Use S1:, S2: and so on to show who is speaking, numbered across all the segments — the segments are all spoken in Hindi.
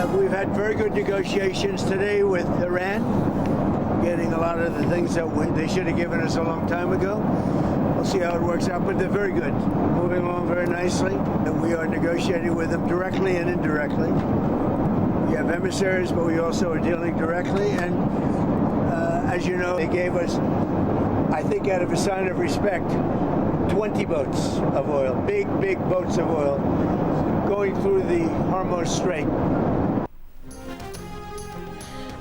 S1: We've had very good negotiations today with Iran, getting a lot of the things that they should have given us a long time ago. We'll see how it works out, but they're very good, moving along very nicely, and we are negotiating with them directly and indirectly. We have emissaries, but we also are dealing directly, and as you know, they gave us, I think out of a sign of respect, 20 boats of oil, big boats of oil, going through the Hormuz Strait.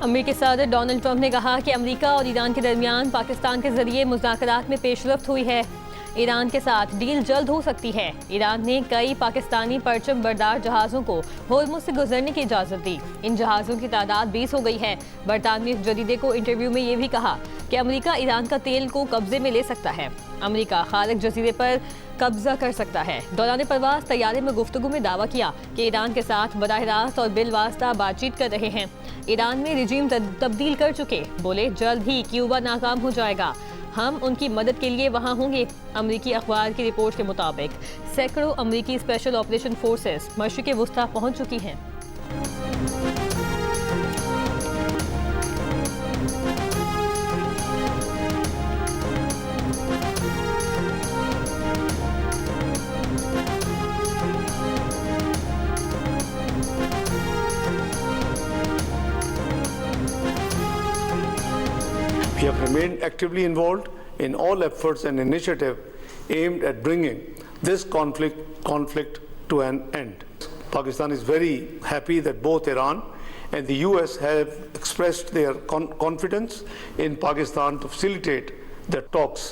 S2: अमेरिकी सदर डोनाल्ड ट्रंप ने कहा कि अमेरिका और ईरान के दरमियान पाकिस्तान के जरिए मुज़ाकरात में पेशरफ्त हुई है। ईरान के साथ डील जल्द हो सकती है। ईरान ने कई पाकिस्तानी परचम बरदार जहाज़ों को होर्मुज़ से गुजरने की इजाज़त दी। इन जहाज़ों की तादाद 20 हो गई है। बरतानवी जरीदे को इंटरव्यू में ये भी कहा कि अमेरिका ईरान का तेल को कब्जे में ले सकता है। अमेरिका खालिक जजीरे पर कब्जा कर सकता है। दौरान परवास तैयारे में गुफ्तगू में दावा किया कि ईरान के साथ बराह रास्त और बिलवास्ता बातचीत कर रहे हैं। ईरान में रिजीम तब्दील कर चुके, बोले जल्द ही क्यूबा नाकाम हो जाएगा, हम उनकी मदद के लिए वहां होंगे। अमेरिकी अखबार की रिपोर्ट के मुताबिक सैकड़ों अमेरिकी स्पेशल ऑपरेशन फोर्सेस मशरिक़ वुस्ता पहुंच चुकी हैं।
S3: We have remained actively involved in all efforts and initiatives aimed at bringing this conflict to an end. Pakistan is very happy that both Iran and the US have expressed their confidence in Pakistan to facilitate the talks.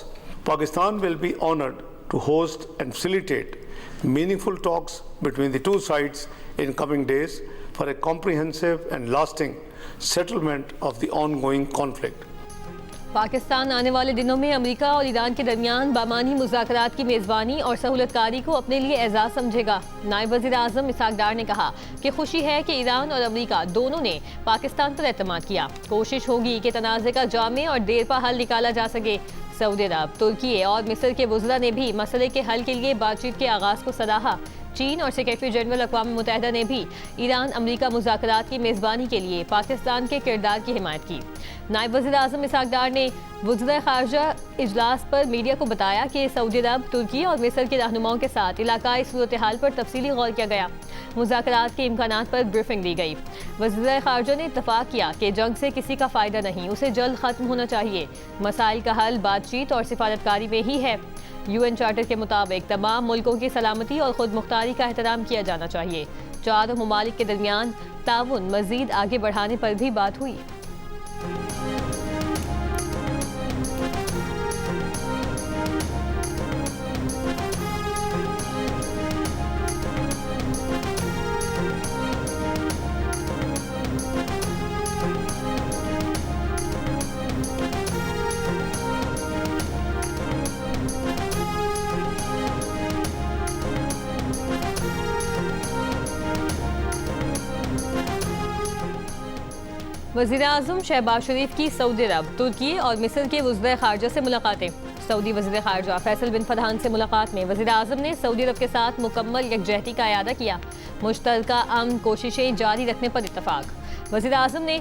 S3: Pakistan will be honored to host and facilitate meaningful talks between the two sides in coming days for a comprehensive and lasting settlement of the ongoing conflict.
S2: Pakistan आने वाले दिनों में अमेरिका और ईरान के दरमियान बामानी मुज़ाकरात की मेज़बानी और सहूलतकारी को अपने लिए एजाज़ समझेगा। नायब वज़ीर आज़म इसहाक़ डार ने कहा कि खुशी है कि ईरान और अमेरिका दोनों ने पाकिस्तान पर एतमाद किया। कोशिश होगी कि तनाज़े का जामे और देरपा हल निकाला जा सके। सऊदी अरब, तुर्की और मिस्र के वज़रा ने भी मसले के हल के लिए बातचीत के आगाज़ को सराहा। चीन और सेक्रेटरी जनरल अक़वाम मुत्तहिदा ने भी ईरान अमेरिका मुज़ाकरात की मेज़बानी के लिए पाकिस्तान के किरदार की हिमायत की। नायब वज़ीर आज़म इसहाक़ डार ने वज़ीर ख़ारजा इजलास पर मीडिया को बताया कि सऊदी अरब, तुर्की और मिस्र के रहनुमाओं के साथ इलाकाई सूरत हाल पर तफसीली गौर किया गया। मुज़ाकरात के इम्कानात पर ब्रीफिंग दी गई। वज़ीर ख़ारजा ने इत्तफ़ाक़ किया कि जंग से किसी का फ़ायदा नहीं, उसे जल्द ख़त्म होना चाहिए। मसाइल का हल बातचीत और सिफारतकारी में ही है। UN चार्टर के मुताबिक तमाम मुल्कों की सलामती और खुद मुख्तारी का एहतराम किया जाना चाहिए। चारों ममालिक के दरमियान ताउन मज़ीद आगे बढ़ाने पर भी बात हुई। वज़ीर आज़म शहबाज शरीफ की सऊदी अरब, तुर्की और मिस्र के वज़ीर ख़ारजा से मुलाकातें। सऊदी वज़ीर ख़ारजा फैसल बिन फरहान से मुलाकात में वज़ीर आज़म ने सऊदी अरब के साथ मुकम्मल यकजहती का इयादा किया। मुश्तरका अमन कोशिशें जारी रखने पर इत्तफ़ाक़। वज़ीर आज़म ने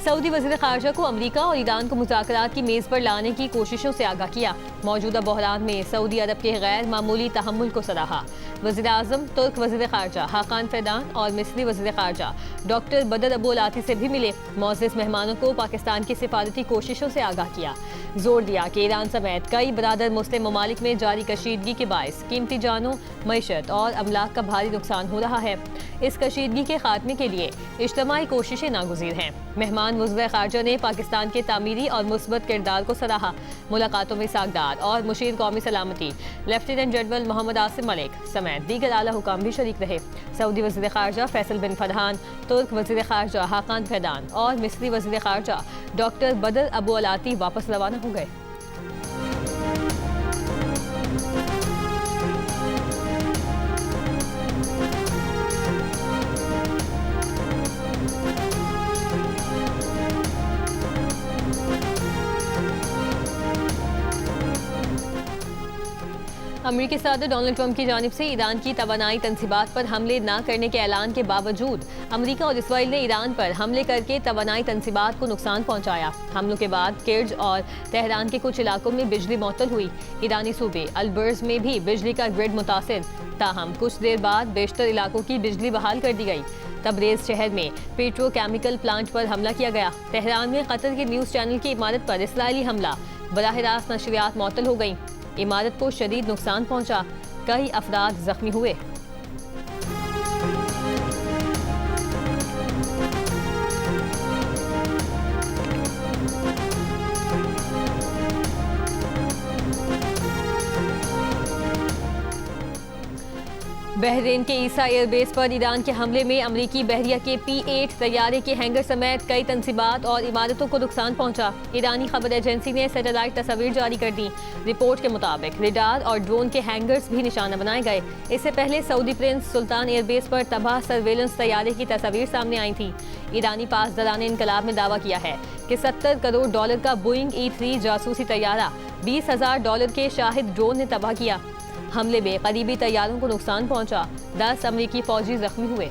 S2: सऊदी वज़ीर ख़ारजा को अमेरिका और ईरान को मुज़ाकरात की मेज़ पर लाने की कोशिशों से आगाह किया। मौजूदा बहरान में सऊदी अरब के गैर मामूली तहम्मुल को सराहा। वज़ीर आज़म तुर्क वज़ीर ख़ारजा हाकान फ़ैदान और मिस्री वज़ीर ख़ारजा डॉक्टर बदर अबू अलाती से भी मिले। मौज़िज़ मेहमानों को पाकिस्तान की सिफारती कोशिशों से आगाह किया। जोर दिया कि ईरान समेत कई बरादर मुस्लिम ममालिक में जारी कशीदगी के बायस कीमती जानों, मईशत और अमलाक का भारी नुकसान हो रहा है। इस कशीदगी के खात्मे के लिए इज्तमाई कोशिशें नागुज़ीर हैं। मेहमान वज़ीर ख़ारजा ने पाकिस्तान के तामीरी और मुस्बत किरदार को सराहा। मुलाकातों में इसहाक़ डार और मुशीर कौमी सलामती लेफ्टिनेंट जनरल मोहम्मद आसिम मलिक समेत दीगर आला हुकाम भी शरीक रहे। सऊदी वज़ीर ख़ारजा फैसल बिन फरहान, तुर्क वज़ीर ख़ारजा हाकान फ़ैदान और मिस्री वज़ीर ख़ारजा डॉक्टर बदर अबू अलाती वापस रवाना हो गए। अमेरिकी सदर डोनाल्ड ट्रंप की जानिब से ईरान की तवानाई तंसीबात पर हमले न करने के ऐलान के बावजूद अमेरिका और इसराइल ने ईरान पर हमले करके तवानाई तंसीबात को नुकसान पहुंचाया। हमलों के बाद किर्ज और तेहरान के कुछ इलाकों में बिजली मुअत्तल हुई। ईरानी सूबे अलबर्ज में भी बिजली का ग्रिड मुतासिर, ताहम कुछ देर बाद बेशतर इलाकों की बिजली बहाल कर दी गई। तबरेज शहर में पेट्रोकेमिकल प्लांट पर हमला किया गया। तेहरान में कतर के न्यूज़ चैनल की इमारत पर इसराइली हमला, बराह रास्त नशरियात मुअत्तल हो गई। इमारत को शदीद नुकसान पहुंचा, कई अफराद जख्मी हुए। बहरीन के ईसा एयरबेस पर ईरान के हमले में अमरीकी बहरिया के P-8 तैयारे के हैंगर समेत कई तंसीबात और इमारतों को नुकसान पहुंचा। ईरानी खबर एजेंसी ने सैटेलाइट तस्वीर जारी कर दी। रिपोर्ट के मुताबिक रेडार और ड्रोन के हैंगर्स भी निशाना बनाए गए। इससे पहले सऊदी प्रिंस सुल्तान एयरबेस पर तबाह सर्वेलेंस तैयारे की तस्वीर सामने आई थी। ईरानी पासदारान इनकलाब ने दावा किया है कि $70 करोड़ का बोइंग E-3 जासूसी तैयारा $20,000 के शाहिद ड्रोन ने तबाह किया। हमले में करीबी तैयारों को नुकसान पहुंचा, 10 अमरीकी फौजी जख्मी हुए।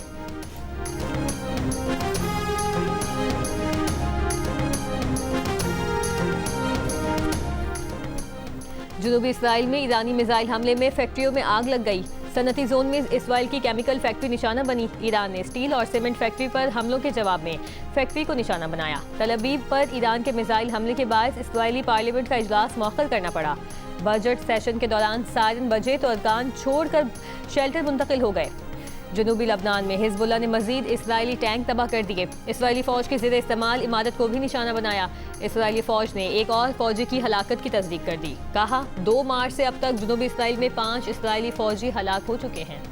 S2: जनूबी इसराइल में ईरानी मिसाइल हमले में फैक्ट्रियों में आग लग गई। सनती जोन में इसराइल की केमिकल फैक्ट्री निशाना बनी। ईरान ने स्टील और सीमेंट फैक्ट्री पर हमलों के जवाब में फैक्ट्री को निशाना बनाया। तल अवीव पर ईरान के मिसाइल हमले के बाद इसराइली पार्लियामेंट का इजलास मौखर करना पड़ा। बजट सेशन के दौरान सायरन बजे तो अरकान छोड़कर शेल्टर मुंतकिल हो गए। जनूबी लबनान में हिजबुल्लाह ने मजीद इसराइली टैंक तबाह कर दिए। इसराइली फौज के ज़ेरे इस्तेमाल इमारत को भी निशाना बनाया। इसराइली फौज ने एक और फौजी की हलाकत की तस्दीक कर दी। कहा 2 मार्च से अब तक जनूबी इसराइल में 5 इसराइली फौजी हलाक हो चुके हैं।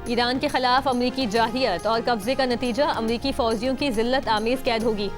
S2: ईरान के खिलाफ अमरीकी जाहियत और कब्जे का नतीजा अमरीकी फौजियों की जिल्लत आमेज कैद होगी।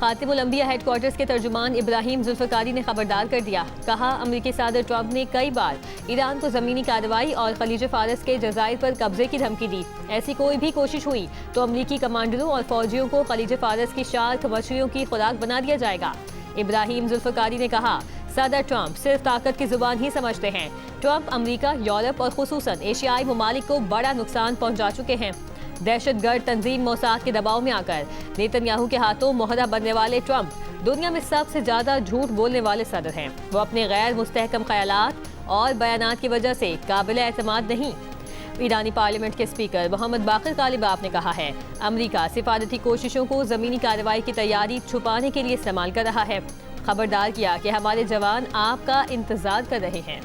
S2: खातिमुल अंबिया हेडक्वार्टर्स के तर्जुमान इब्राहिम जुल्फकारी ने खबरदार कर दिया। कहा अमरीकी सदर ट्रंप ने कई बार ईरान को ज़मीनी कार्रवाई और खलीज फारस के जज़ायर पर कब्जे की धमकी दी। ऐसी कोई भी कोशिश हुई तो अमरीकी कमांडरों और फौजियों को खलीज फारस की शार्क मछलियों की खुराक बना दिया जाएगा। इब्राहिम जुल्फकारी ने कहा सदर ट्रंप सिर्फ ताकत की जुबान ही समझते हैं। ट्रंप अमेरिका, यूरोप और खुसूसन एशियाई ममालिक को बड़ा नुकसान पहुंचा चुके हैं। दहशतगर्द तंजीम मोसाद के दबाव में आकर नेतन्याहू के हाथों मोहरा बनने वाले ट्रंप दुनिया में सबसे ज्यादा झूठ बोलने वाले सदर हैं। वो अपने गैर मुस्तहकम ख्यालात और बयानात की वजह से काबिल एतमाद नहीं। ईरानी पार्लियामेंट के स्पीकर मोहम्मद बाकिर कालिबाफ ने कहा है अमेरिका सिफारती कोशिशों को जमीनी कार्रवाई की तैयारी छुपाने के लिए इस्तेमाल कर रहा है। खबरदार किया कि हमारे जवान आपका इंतजार कर रहे हैं।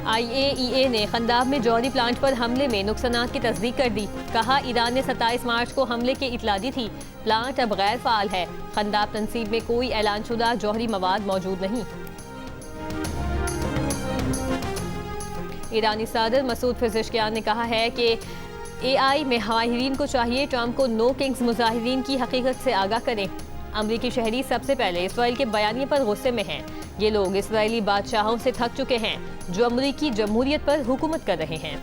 S2: IAEA ने खंदाब में जौहरी प्लांट पर हमले में नुकसानात की तस्दीक कर दी। कहा ईरान ने 27 मार्च को हमले की इतला दी थी। प्लांट अब गैर फाल है। खंदाब तनसीब में कोई ऐलानशुदा जौहरी मवाद मौजूद नहीं। ईरानी सदर मसूद पेज़ेश्कियान ने कहा है कि AI मुजाहिरीन को चाहिए ट्रंप को नो किंग्स मुजाहिरीन की हकीकत से आगाह करें। अमरीकी शहरी सबसे पहले इसराइल के बयानिए पर गुस्से में हैं। ये लोग इसराइली बादशाहों से थक चुके हैं जो अमरीकी जमहूरियत पर हुकूमत कर रहे हैं।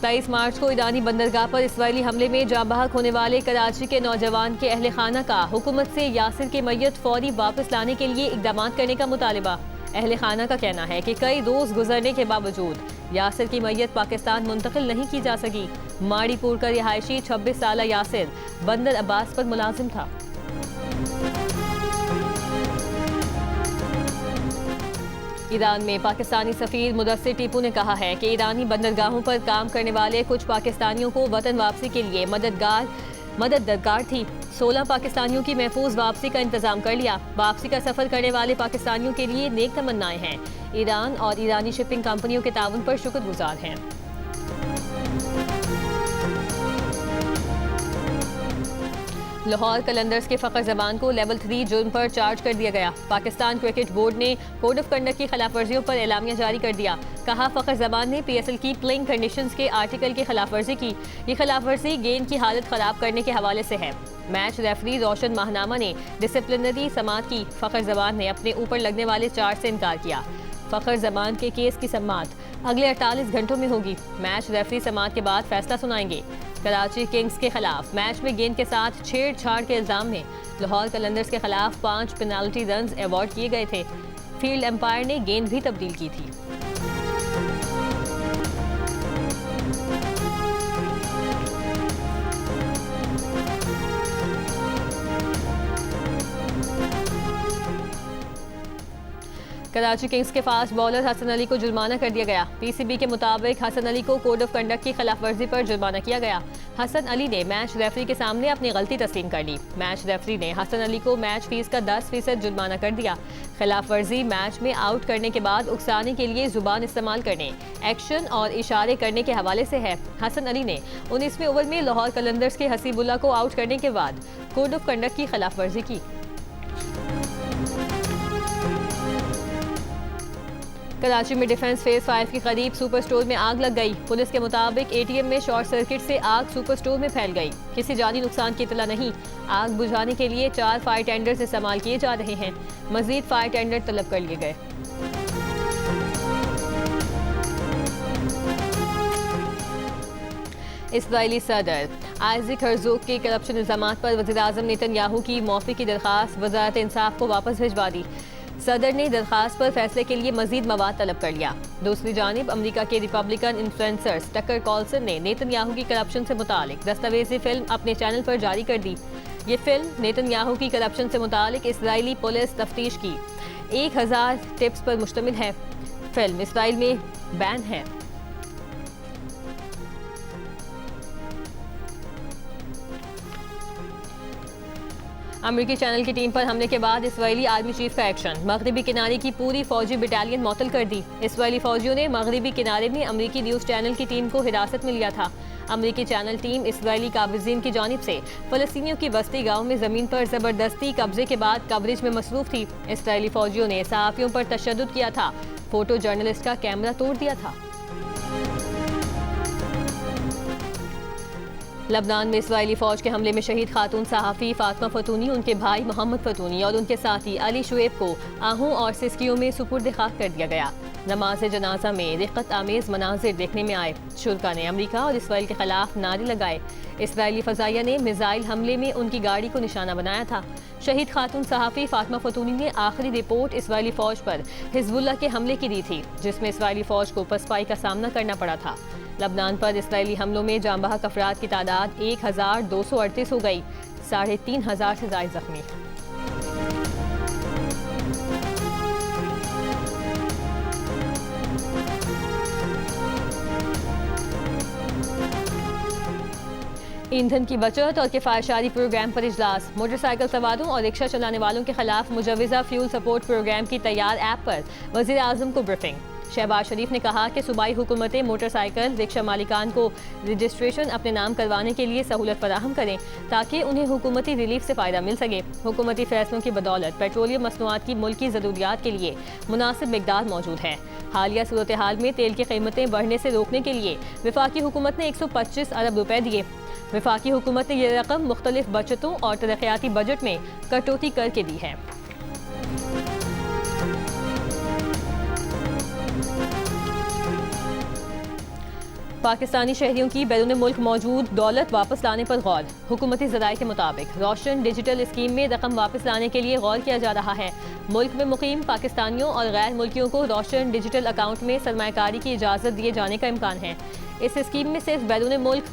S2: 23 मार्च को ईरानी बंदरगाह पर इसराइली हमले में जाँ बहक होने वाले कराची के नौजवान के अहले खाना का हुकूमत से यासिर की मैयत फौरी वापस लाने के लिए इकदाम करने का मुतालिबा। अहले खाना का कहना है कि कई रोज गुजरने के बावजूद यासिर की मैयत पाकिस्तान मुंतकिल नहीं की जा सकी। माड़ीपुर का रिहायशी 26 साल यासिर बंदर अब्बास पर मुलाजिम था। ईरान में पाकिस्तानी सफीर मुदस्सिर टीपू ने कहा है कि ईरानी बंदरगाहों पर काम करने वाले कुछ पाकिस्तानियों को वतन वापसी के लिए मदद दरकार थी। 16 पाकिस्तानियों की महफूज वापसी का इंतजाम कर लिया। वापसी का सफर करने वाले पाकिस्तानियों के लिए नेक तमन्नाएं हैं। ईरान और ईरानी शिपिंग कंपनियों के ताउन पर शुक्रगुजार हैं। लाहौर कलंदर्स के फ़खर जमान को लेवल 3 जुर्म पर चार्ज कर दिया गया। पाकिस्तान क्रिकेट बोर्ड ने कोड ऑफ कंडक्ट की खिलाफ वर्जियों पर एलामिया जारी कर दिया। कहा, फ़खर जमान ने PSL की प्लेइंग कंडीशंस के आर्टिकल की खिलाफ वर्जी की। ये खिलाफ वर्जी गेंद की हालत ख़राब करने के हवाले से है। मैच रेफरी रोशन माहनामा ने डिसिप्लिनरी समाअत की। फ़खर जमान ने अपने ऊपर लगने वाले चार्ज से इनकार किया। फ़खर जमान के केस की समाअत अगले 48 घंटों में होगी। मैच रेफरी समाअत के बाद फैसला सुनाएंगे। कराची किंग्स के खिलाफ मैच में गेंद के साथ छेड़छाड़ के इल्जाम में लाहौर कलंदर्स के खिलाफ 5 पेनाल्टी रन्स अवार्ड किए गए थे। फील्ड एम्पायर ने गेंद भी तब्दील की थी। कराची किंग्स के फास्ट बॉलर हसन अली को जुर्माना कर दिया गया। PCB के मुताबिक हसन अली को कोड ऑफ कंडक्ट की खिलाफ वर्जी पर जुर्माना किया गया। हसन अली ने मैच रेफरी के सामने अपनी गलती तस्लीम कर ली। मैच रेफरी ने हसन अली को मैच फीस का 10% जुर्माना कर दिया। खिलाफ वर्जी मैच में आउट करने के बाद उकसाने के लिए जुबान इस्तेमाल करने, एक्शन और इशारे करने के हवाले से है। हसन अली ने 19वें ओवर में लाहौर कलंदर्स के हसीबुल्ला को आउट करने के बाद कोड ऑफ कंडक्ट की खिलाफ वर्जी की। कराची में डिफेंस फेज 5 के करीब सुपर स्टोर में आग लग गई। पुलिस के मुताबिक ATM में शॉर्ट सर्किट से आग सुपर स्टोर में फैल गई। किसी जानी नुकसान की इतला नहीं। आग बुझाने के लिए 4 फायर टेंडर्स इस्तेमाल किए जा रहे हैं। मजीद फायर टेंडर तलब कर लिए गए। इस्राईली सदर आइज़ैक हर्ज़ोग के करप्शन इल्ज़ामात पर वज़ीर-ए-आज़म नेतन्याहू की मौफ़ी की दरख्वास्त वज़ारत इंसाफ को वापस भिजवा दी। सदर ने दरख्वास्त पर फैसले के लिए मजीद मवाद तलब कर लिया। दूसरी जानिब अमेरिका के रिपब्लिकन इन्फ्लुएंसर्स टकर कार्लसन ने नेतन्याहू की करप्शन से मुतालिक दस्तावेजी फिल्म अपने चैनल पर जारी कर दी। ये फिल्म नेतन्याहू की करप्शन से मुतालिक इस्राईली पुलिस तफ्तीश की 1000 टिप्स पर मुश्तमिल है। फिल्म इस्राईल में बैन है। अमेरिकी चैनल की टीम पर हमले के बाद इस्राईली आर्मी चीफ का एक्शन। मगरबी किनारे की पूरी फौजी बटालियन मुअत्तल कर दी। इस्राईली फौजियों ने मगरबी किनारे में अमेरिकी न्यूज़ चैनल की टीम को हिरासत में लिया था। अमेरिकी चैनल टीम इस्राईली काबिज़ीन की जानिब से फ़लस्तीनियों की बस्ती गाँव में ज़मीन पर ज़बरदस्ती कब्जे के बाद कवरेज में मसरूफ़ थी। इस्राईली फौजियों ने सहाफ़ियों पर तशद्दुद किया था। फोटो जर्नलिस्ट का कैमरा तोड़ दिया था। लबनान में इस्राईली फौज के हमले में शहीद खातून सहाफ़ी फातिमा फतूनी, उनके भाई मोहम्मद फतूनी और उनके साथी अली शुएब को आहू और सिस्कियों में सुपुर्द खाक कर दिया गया। नमाज जनाजा में रिक़्क़त आमेज़ मनाजिर देखने में आए। शुरका ने अमेरिका और इसराइल के खिलाफ नारे लगाए। इसराइली फ़ज़ाइया ने मिसाइल हमले में उनकी गाड़ी को निशाना बनाया था। शहीद खातून सहाफ़ी फातिमा फतूनी ने आखिरी रिपोर्ट इसराइली फ़ौज पर हिज़्बुल्लाह के हमले की दी थी, जिसमें इसराइली फ़ौज को पसपाई का सामना करना पड़ा था। लबनान पर इसराइली हमलों में जांबाहक अफराद की तादाद 1238 हो गई। 3500 से ज़ायद जख्मी। ईंधन की बचत और किफ़ायतशारी प्रोग्राम पर इजलास। मोटरसाइकिल सवारों और रिक्शा चलाने वालों के खिलाफ मुजव्वज़ा फ्यूल सपोर्ट प्रोग्राम की तैयार ऐप पर वज़ीर आज़म को ब्रीफिंग। शहबाज शरीफ ने कहा कि सूबाई हुकूमतें मोटरसाइकिल रिक्शा मालिकान को रजिस्ट्रेशन अपने नाम करवाने के लिए सहूलत फराहम करें ताकि उन्हें हुकूमती रिलीफ से फ़ायदा मिल सके। हुकूमती फैसलों की बदौलत पेट्रोलियम मसनूआत की मुल्की ज़रूरियात के लिए मुनासिब मिकदार मौजूद है। हालिया सूरत हाल में तेल की कीमतें बढ़ने से रोकने के लिए वफाकी हुकूमत ने 125 अरब रुपए दिए। वफाकी हुकूमत ने यह रकम मुख्तलिफ बचतों और तरक्याती बजट में कटौती करके दी है। पाकिस्तानी शहरियों की बैरून मुल्क मौजूद दौलत वापस लाने पर गौर। हुकूमती ज़राए के मुताबिक रोशन डिजिटल स्कीम में रकम वापस लाने के लिए गौर किया जा रहा है। मुल्क में मुकीम पाकिस्तानियों और गैर मुल्कियों को रोशन डिजिटल अकाउंट में सरमायाकारी की इजाज़त दिए जाने का इम्कान है। इस स्कीम में सिर्फ बैरून मुल्क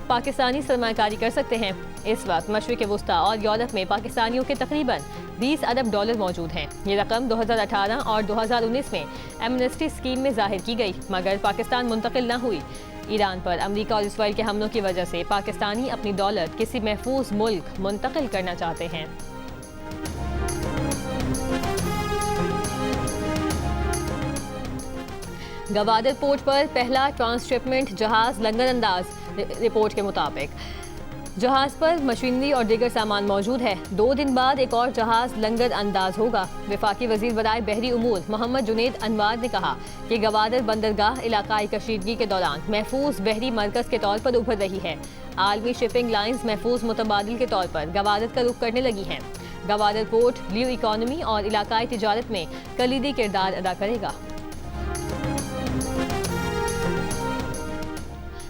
S2: पाकिस्तानी सरमायाकारी कर सकते हैं। इस वक्त मशरिक़ वुस्ता और यूरोप में पाकिस्तानियों के तकरीबन 20 अरब डॉलर मौजूद हैं। ये रकम 2018 और 2019 में एमनेस्टी स्कीम में जाहिर की गई, मगर पाकिस्तान मुंतकिल न हुई। ईरान पर अमेरिका और इसराइल के हमलों की वजह से पाकिस्तानी अपनी दौलत किसी महफूज मुल्क मुंतकिल करना चाहते हैं। गवादर पोर्ट पर पहला ट्रांसशिपमेंट जहाज लंगर अंदाज। रिपोर्ट के मुताबिक जहाज पर मशीनरी और दीगर सामान मौजूद है। 2 दिन बाद एक और जहाज लंगर अंदाज होगा। वफाकी वजीर बराए बहरी उमूर मोहम्मद जुनेद अनवार ने कहा कि गवादर बंदरगाह इलाकाई कशीदगी के दौरान महफूज बहरी मरकज के तौर पर उभर रही है। आलमी शिपिंग लाइन्स महफूज मुतबादिल के तौर पर गवादर का रुख करने लगी हैं। गवादर पोर्ट ब्लू इकॉनमी और इलाकाई तिजारत में कलीदी किरदार अदा करेगा।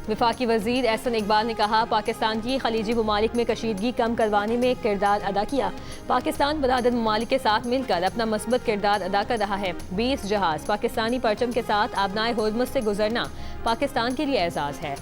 S2: वफाकी वजीर एहसन इकबाल ने कहा, पाकिस्तान की खलीजी ममालिक में कशीदगी कम करवाने में किरदार अदा किया। पाकिस्तान बरादर ममालिक के साथ मिलकर अपना मस्बत किरदार अदा कर रहा है। 20 जहाज पाकिस्तानी परचम के साथ आबनाए हुर्मुज़ से गुजरना पाकिस्तान के लिए एजाज़ है।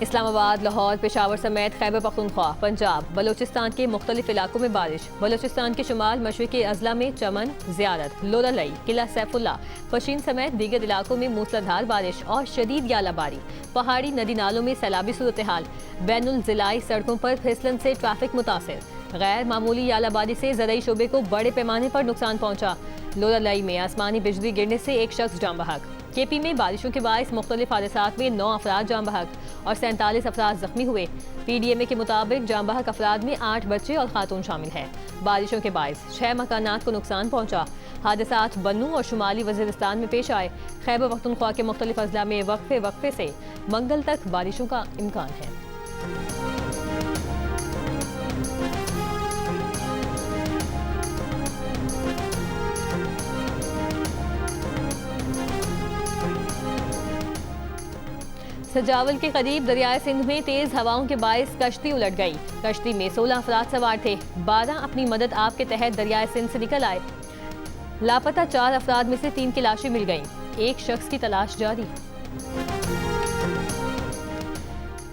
S2: इस्लामाबाद, लाहौर, पेशावर समेत खैबर पख्तूनख्वा, पंजाब, बलोचिस्तान के मुख्तलिफ इलाकों में बारिश। बलोचिस्तान के शुमाल मशरिकी अजला में चमन, ज़ियारत, लोरालई, किला सैफुल्ला, पशीन समेत दीगर इलाकों में मूसलाधार बारिश और शदीद यालाबारी। पहाड़ी नदी नालों में सैलाबी सूरत हाल। बैनुल ज़िलाई सड़कों पर फिसलन से ट्रैफिक मुतासिर। गैर मामूली यालाबारी से ज़रई शोबे को बड़े पैमाने पर नुकसान पहुँचा। लोरालई में आसमानी बिजली गिरने से एक शख्स जान बहक। केपी में बारिशों के बायस मुख्तलिफ हादसात में 9 अफराद जान बहक और 47 अफराद जख्मी हुए। PDMA के मुताबिक जान बहक अफराद में 8 बच्चे और खातून शामिल हैं। बारिशों के बायस 6 मकानात को नुकसान पहुंचा। हादसात बन्नू और शुमाली वज़ीरिस्तान में पेश आए। खैबर पख्तूनख्वा के मुख्तलिफ अजला में वक्फे से मंगल तक बारिशों का इम्कान है। सजावल के करीब दरियाए सिंध में तेज हवाओं के बायस कश्ती उलट गई। कश्ती में 16 अफराद सवार थे। 12 अपनी मदद आप के तहत दरियाए सिंध से निकल आए। लापता 4 अफराद में से 3 की लाशें मिल गईं। एक शख्स की तलाश जारी।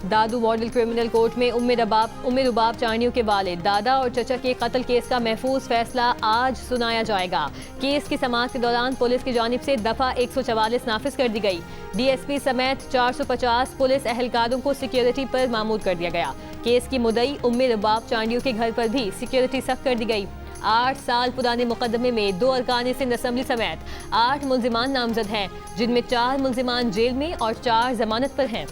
S2: दादू मॉडल क्रिमिनल कोर्ट में उम्मे रुबाब चांडियों के वालिद, दादा और चचा के कत्ल केस का महफूज फैसला आज सुनाया जाएगा। केस की समाअत के दौरान पुलिस की जानिब से दफा 144 नाफिज कर दी गई। DSP समेत 450 पुलिस एहलकारों को सिक्योरिटी पर मामूर कर दिया गया। केस की मुद्दई उम्मे रुबाब चांडियों के घर पर भी सिक्योरिटी सख्त कर दी गई। 8 साल पुराने मुकदमे में 2 अरकान सिंध असम्बली समेत 8 मुल्जिमान नामजद हैं, जिनमें 4 मुल्जिमान जेल में और 4 जमानत पर हैं।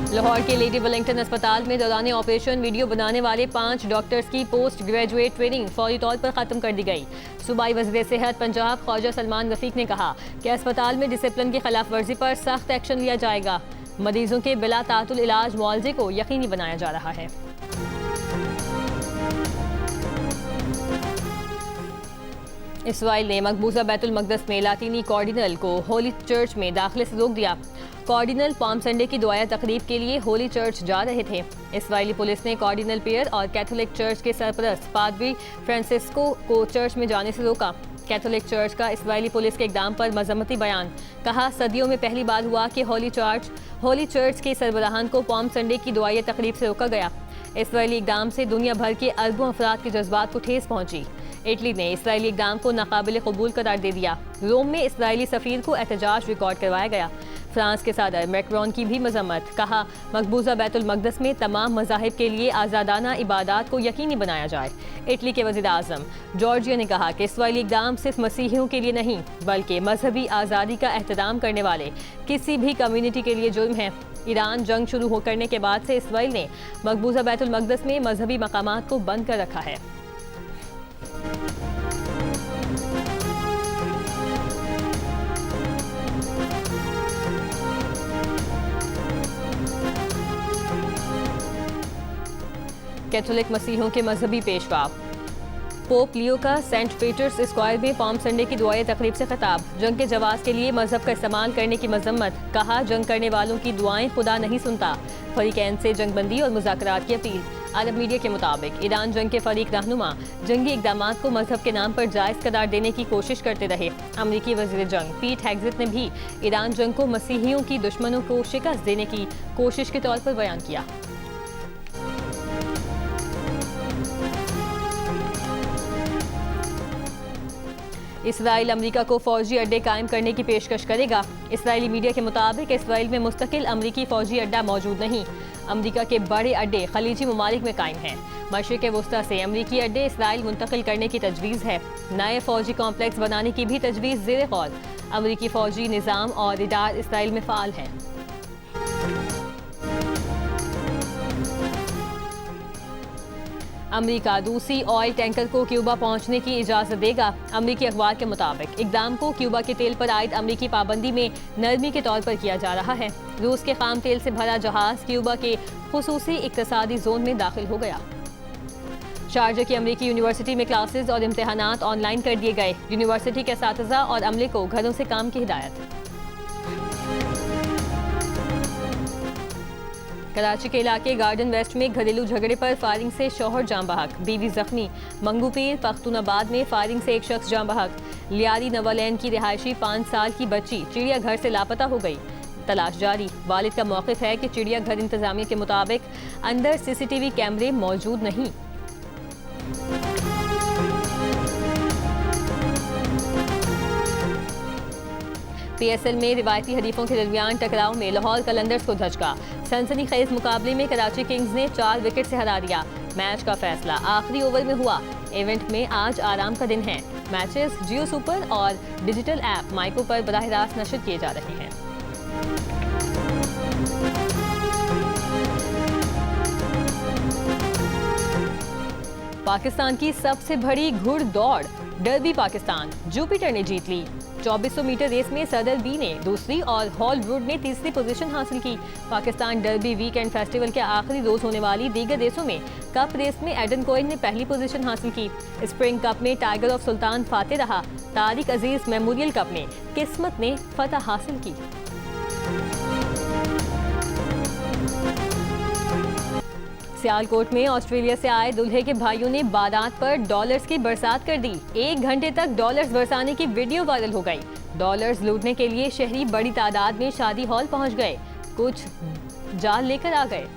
S2: लाहौर के लेडी वेलिंगटन अस्पताल में दौरान ऑपरेशन वीडियो बनाने वाले 5 डॉक्टर्स की पोस्ट ग्रेजुएट ट्रेनिंग फौरी तौर पर खत्म कर दी गई। सूबाई वज़ीर सेहत पंजाब ख्वाजा सलमान रफीक ने कहा कि अस्पताल में डिसिप्लिन की खिलाफ वर्जी पर सख्त एक्शन लिया जाएगा। मरीजों के बिला तातुल इलाज मुआवजे को यकीनी बनाया जा रहा है। इसराइल ने मकबूजा बैतुल मक़दस में लातीनी कॉर्डिनल को होली चर्च में दाखिले से रोक दिया। कॉर्डिनल पाम संडे की दुआया तकरीब के लिए होली चर्च जा रहे थे। इसराइली पुलिस ने कॉर्डिनल पियर और कैथोलिक चर्च के सरपरस्त पादरी फ्रांसिस्को को चर्च में जाने से रोका। कैथोलिक चर्च का इसराइली पुलिस के इक़दाम पर मजम्मती बयान। कहा, सदियों में पहली बार हुआ कि होली चर्च के सरबराहान को पाम संडे की दुआया तकरीब से रोका गया। इसराइली इक़दाम से दुनिया भर के अरबों अफराद के जज्बात को ठेस पहुंची। इटली ने इसराइली इक़दाम को नाकाबिल कबूल करार दे दिया। रोम में इसराइली सफ़ीर को एहतजाज रिकॉर्ड करवाया गया। फ्रांस के सदर मैक्रोन की भी मजम्मत। कहा, मकबूजा बैतुल मक़दस में तमाम मज़ाहिब के लिए आज़ादाना इबादत को यकीनी बनाया जाए। इटली के वज़ीर आज़म जॉर्जिया ने कहा कि इसराइली इक़दाम सिर्फ मसीहियों के लिए नहीं बल्कि मजहबी आज़ादी का एहतराम करने वाले किसी भी कम्यूनिटी के लिए जुर्म है। ईरान जंग शुरू करने के बाद से इसराइल ने मकबूजा बैतुल मक़दस में मजहबी मकामात को बंद कर रखा है। कैथोलिक मसीहों के मजहबी पेशवा पोप लियो का सेंट पीटर्स स्क्वायर में पाम संडे की दुआए तकरीब से खिताब। जंग के जवाब के लिए मजहब का इस्तेमाल करने की मजम्मत। कहा, जंग करने वालों की दुआएं खुदा नहीं सुनता। फरीकैन से जंगबंदी और मुज़ाकरात की अपील। अरब मीडिया के मुताबिक ईरान जंग के फरीक रहनुमा जंगी इक़दामात को मजहब के नाम पर जायज़ करार देने की कोशिश करते रहे। अमरीकी वज़ीर जंग पीट हेग्ज़ेट ने भी ईरान जंग को मसीहियों की दुश्मनों को शिकस्त देने की कोशिश के तौर पर बयान किया। इसराइल अमेरिका को फौजी अड्डे कायम करने की पेशकश करेगा। इसराइली मीडिया के मुताबिक इसराइल में मुस्तकिल अमेरिकी फौजी अड्डा मौजूद नहीं। अमेरिका के बड़े अड्डे खलीजी ममालिक में कायम हैं। मशरिक़ वस्ता से अमेरिकी अड्डे इसराइल मुंतकिल करने की तजवीज़ है। नए फौजी कॉम्प्लेक्स बनाने की भी तजवीज़ ज़ेर गौर। अमेरिकी फौजी निज़ाम और इदार इसराइल में फ़ाल हैं। अमेरिका दूसरी ऑयल टैंकर को क्यूबा पहुंचने की इजाज़त देगा। अमेरिकी अखबार के मुताबिक इक़दाम को क्यूबा के तेल पर आयद अमेरिकी पाबंदी में नरमी के तौर पर किया जा रहा है। रूस के खाम तेल से भरा जहाज़ क्यूबा के खुसूसी इक़्तिसादी जोन में दाखिल हो गया। शारजा की अमेरिकी यूनिवर्सिटी में क्लासेस और इम्तहानात ऑनलाइन कर दिए गए। यूनिवर्सिटी के असातिज़ा और अमले को घरों से काम की हिदायत। कराची के इलाके गार्डन वेस्ट में घरेलू झगड़े पर फायरिंग से शौहर जाँ बहक, बीवी जख्मी। मंगूपीर पख्तूनाबाद में फायरिंग से एक शख्स जाँ बहक। लियारी नवालैन की रिहायशी 5 साल की बच्ची चिड़ियाघर से लापता हो गई। तलाश जारी। वालिद का मौक़िफ़ है कि चिड़ियाघर इंतजामिया के मुताबिक अंदर CCTV कैमरे मौजूद नहीं। PSL में रिवायती हरीफों के दरमियान टकराव में लाहौर कलंदर्स को धचका। सनसनीखेज मुकाबले में कराची किंग्स ने 4 विकेट से हरा दिया। मैच का फैसला आखिरी ओवर में हुआ। इवेंट में आज आराम का दिन है। मैचेस जियो सुपर और डिजिटल ऐप माइको पर बराह रास्त नशर किए जा रहे हैं। पाकिस्तान की सबसे बड़ी घुड़दौड़ डर्बी पाकिस्तान जुपिटर ने जीत ली। 2400 मीटर रेस में सदर बी ने दूसरी और हॉलवुड ने तीसरी पोजीशन हासिल की। पाकिस्तान डर्बी वीकेंड फेस्टिवल के आखिरी रोज होने वाली दीगर रेसों में कप रेस में एडन कोइन ने पहली पोजीशन हासिल की। स्प्रिंग कप में टाइगर ऑफ सुल्तान फाते रहा। तारिक अजीज मेमोरियल कप में किस्मत ने फतह हासिल की। सियालकोट में ऑस्ट्रेलिया से आए दूल्हे के भाइयों ने बारात पर डॉलर्स की बरसात कर दी। 1 घंटे तक डॉलर्स बरसाने की वीडियो वायरल हो गई। डॉलर्स लूटने के लिए शहरी बड़ी तादाद में शादी हॉल पहुंच गए। कुछ जाल लेकर आ गए।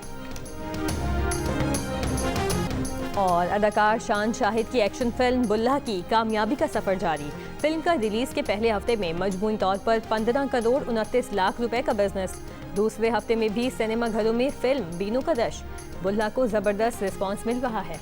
S2: और अदाकार शान शाहिद की एक्शन फिल्म बुल्ला की कामयाबी का सफर जारी। फिल्म का रिलीज के पहले हफ्ते में मजमूई तौर पर 15 करोड़ 29 लाख रुपए का बिजनेस। दूसरे हफ्ते में भी सिनेमा घरों में फिल्म बीनों का रश। बुल्ला को जबरदस्त रिस्पांस मिल रहा है।